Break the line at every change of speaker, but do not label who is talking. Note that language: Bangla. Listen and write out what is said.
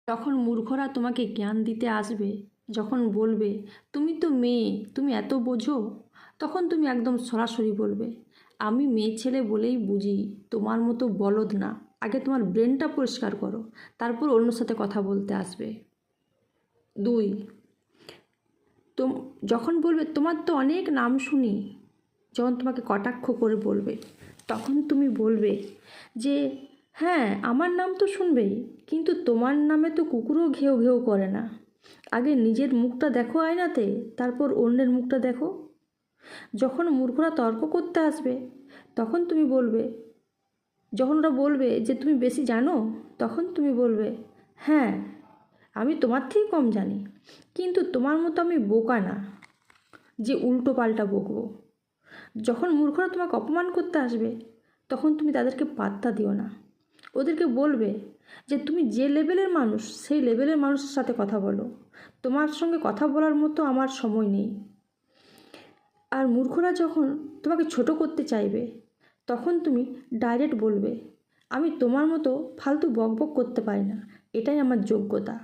তখন মূর্খরা তোমাকে জ্ঞান দিতে আসবে। যখন বলবে তুমি তো মেয়ে, তুমি এত বোঝো, তখন তুমি একদম সরাসরি বলবে আমি মেয়ে ছেলে বলেই বুঝি, তোমার মতো বলদ না। আগে তোমার ব্রেনটা পরিষ্কার করো, তারপর অন্যর সাথে কথা বলতে আসবে। 2, তো যখন বলবে তোমার তো অনেক নাম শুনি, যখন তোমাকে কটাক্ষ করে বলবে, তখন তুমি বলবে যে হ্যাঁ আমার নাম তো শুনবেই, কিন্তু তোমার নামে তো কুকুরও ঘেউ ঘেউ করে না। আগে নিজের মুখটা দেখো আয়নাতে, তারপর অন্যের মুখটা দেখো। যখন মূর্খরা তর্ক করতে আসবে, তখন তুমি বলবে, যখন ওরা বলবে যে তুমি বেশি জানো, তখন তুমি বলবে হ্যাঁ আমি তোমার থেকে কম জানি, কিন্তু তোমার মতো আমি বোকা না যে উল্টো পাল্টা বকবো। যখন মূর্খরা তোমাকে অপমান করতে আসবে, তখন তুমি তাদেরকে পাত্তা দিও না। ওদেরকে বলবে যে তুমি যে লেভেলের মানুষ, সেই লেভেলের মানুষের সাথে কথা বলো, তোমার সঙ্গে কথা বলার মতো আমার সময় নেই। আর মূর্খরা যখন তোমাকে ছোট করতে চাইবে, তখন তুমি ডাইরেক্ট বলবে আমি তোমার মতো ফালতু বকবক করতে পারি না, এটাই আমার যোগ্যতা।